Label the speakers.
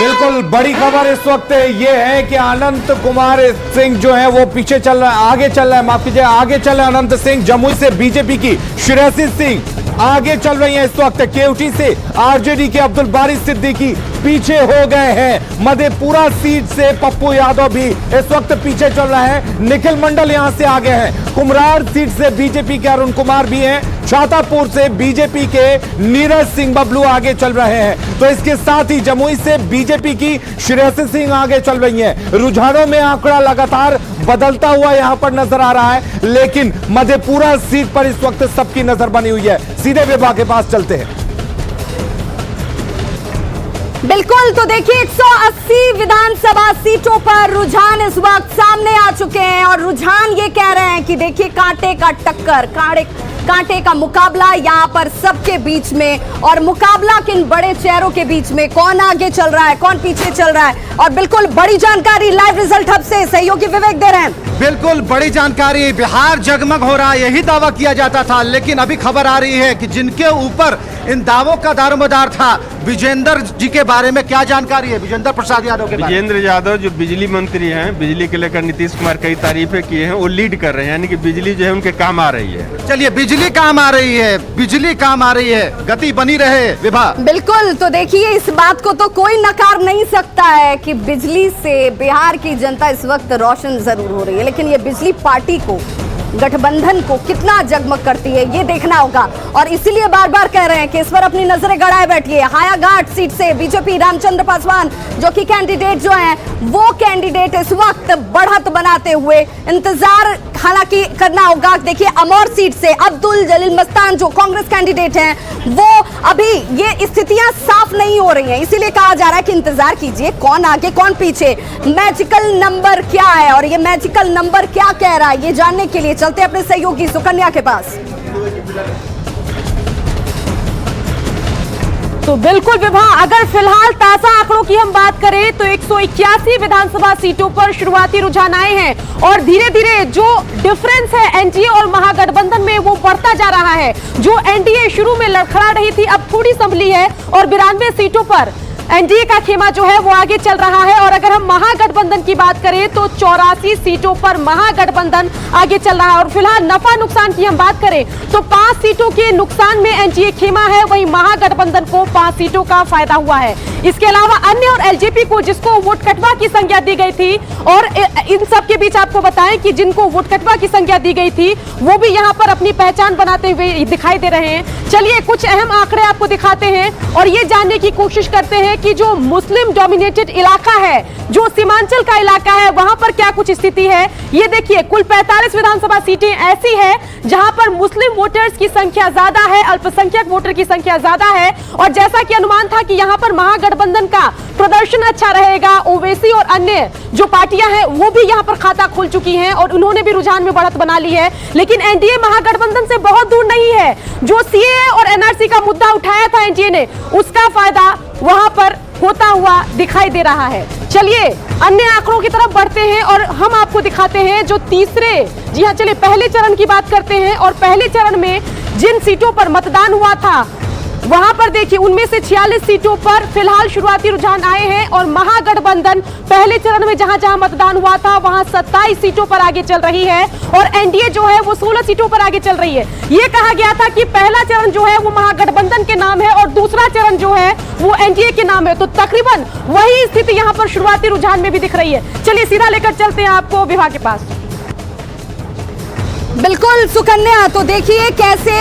Speaker 1: बिल्कुल बड़ी खबर इस वक्त ये है कि अनंत कुमार सिंह जो है वो पीछे चल रहा है, आगे चल रहा है, माफ कीजिए, आगे चल रहा है अनंत सिंह। जमुई से बीजेपी की श्रेयसी सिंह आगे चल रही है इस वक्त। केवटी से आरजेडी के अब्दुल बारी सिद्दीकी पीछे हो गए हैं। मधेपुरा सीट से पप्पू यादव भी इस वक्त पीछे चल रहा है। निखिल मंडल यहां से आगे हैं। कुम्हरार सीट से बीजेपी के अरुण कुमार भी हैं। छातापुर से बीजेपी के नीरज सिंह बबलू आगे चल रहे हैं। तो इसके साथ ही जमुई से बीजेपी की श्रेयसी सिंह आगे चल रही हैं। रुझानों में आंकड़ा लगातार बदलता हुआ यहां पर नजर आ रहा है, लेकिन मधेपुरा सीट पर इस वक्त सबकी नजर बनी हुई है। सीधे विभाग के पास चलते हैं।
Speaker 2: बिल्कुल, तो देखिए 180 विधानसभा सीटों पर रुझान इस वक्त सामने आ चुके हैं और रुझान ये कह रहे हैं कि देखिए कांटे का टक्कर, कांटे का मुकाबला यहाँ पर सबके बीच में, और मुकाबला किन बड़े चेहरों के बीच में, कौन आगे चल रहा है, कौन पीछे चल रहा है। और बिल्कुल बड़ी जानकारी लाइव रिजल्ट हब से सहयोगी विवेक दे रहे हैं।
Speaker 3: बिल्कुल बड़ी जानकारी, बिहार जगमग हो रहा है, यही दावा किया जाता था, लेकिन अभी खबर आ रही है कि जिनके ऊपर इन दावों का दारोमदार था, विजेंद्र जी के बारे में क्या जानकारी है? विजेंद्र प्रसाद यादव के बारे में।
Speaker 4: विजेंद्र यादव जो बिजली मंत्री हैं, बिजली के लेकर नीतीश कुमार कई तारीफें किए हैं, वो लीड कर रहे हैं, यानी कि बिजली जो है उनके काम आ रही है।
Speaker 3: चलिए, बिजली काम आ रही है, बिजली काम आ रही है, गति बनी रहे विभाग।
Speaker 2: बिल्कुल, तो देखिए इस बात को तो कोई नकार नहीं सकता है कि बिजली से बिहार की जनता इस वक्त रोशन जरूर हो रही है, लेकिन ये बिजली पार्टी को, गठबंधन को कितना जगमग करती है ये देखना होगा। और इसीलिए बार बार कह रहे हैं कि इस पर अपनी नजरें गड़ाए बैठिए। हायाघाट सीट से बीजेपी रामचंद्र पासवान जो कि कैंडिडेट जो हैं, वो कैंडिडेट इस वक्त बढ़त बनाते हुए इंतजार हालांकि करना होगा। देखिए अमौर सीट से अब्दुल जलील मस्तान जो कांग्रेस कैंडिडेट हैं, वो अभी ये स्थितियां साफ नहीं हो रही हैं, इसीलिए कहा जा रहा है कि इंतजार कीजिए कौन आगे कौन पीछे, मैजिकल नंबर क्या है और ये मैजिकल नंबर क्या कह रहा है, ये जानने के लिए चलते अपने सहयोगी सुकन्या के पास।
Speaker 5: तो बिल्कुल विभा, अगर फिलहाल ताजा आंकड़ों की हम बात करें तो 181 विधानसभा सीटों पर शुरुआती रुझान आए हैं और धीरे धीरे जो डिफरेंस है एनडीए और महागठबंधन में वो बढ़ता जा रहा है। जो एनडीए शुरू में लड़खड़ा रही थी अब थोड़ी संभली है और 92 सीटों पर एनडीए का खेमा जो है वो आगे चल रहा है। और अगर हम महागठबंधन की बात करें तो 84 सीटों पर महागठबंधन आगे चल रहा है। और फिलहाल नफा नुकसान की हम बात करें तो 5 सीटों के नुकसान में एनडीए खेमा है, वहीं महागठबंधन को 5 सीटों का फायदा हुआ है। इसके अलावा अन्य और एलजेपी को जिसको वोट कटवा की संज्ञा दी गई थी, और इन सब के बीच आपको बताएं कि जिनको वोट कटवा की संज्ञा दी गई थी वो भी यहाँ पर अपनी पहचान बनाते हुए दिखाई दे रहे हैं। चलिए कुछ अहम आंकड़े आपको दिखाते हैं और ये जानने की कोशिश करते हैं कि जो मुस्लिम डोमिनेटेड इलाका है, जो सीमांचल का इलाका है, वहां पर क्या कुछ स्थिति है। ये देखिए कुल 45 विधानसभा सीटें ऐसी है जहां पर मुस्लिम वोटर्स की संख्या ज्यादा है, अल्पसंख्यक वोटर की संख्या ज्यादा है। और जैसा कि अनुमान था कि यहां पर महागठबंधन का प्रदर्शन अच्छा रहेगा, ओवैसी और अन्य जो पार्टियां हैं वो भी यहां पर खाता खोल चुकी हैं और उन्होंने भी रुझान में बढ़त बना ली है। लेकिन एनडीए महागठबंधन से बहुत दूर नहीं है। जो सीएए और एनआरसी का मुद्दा उठाया था एनडीए ने, उसका फायदा वहां पर होता हुआ दिखाई दे रहा है। चलिए अन्य आंकड़ों की तरफ बढ़ते हैं और हम आपको दिखाते हैं जो तीसरे, जी हाँ, चलिए पहले चरण की बात करते हैं। और पहले चरण में जिन सीटों पर मतदान हुआ था वहां पर देखिए उनमें से 46 सीटों पर फिलहाल शुरुआती रुझान आए हैं और महागठबंधन पहले चरण में जहां जहां मतदान हुआ था वहां 27 सीटों पर आगे चल रही है और एनडीए जो है वो 16 सीटों पर आगे चल रही है। ये कहा गया था कि पहला चरण जो है वो महागठबंधन के नाम है और दूसरा चरण जो है वो एनडीए के नाम है, तो तकरीबन वही स्थिति यहां पर शुरुआती रुझान में भी दिख रही है। चलिए सीधा लेकर चलते हैं आपको विभाग के पास।
Speaker 2: बिल्कुल सुकन्या, तो देखिए कैसे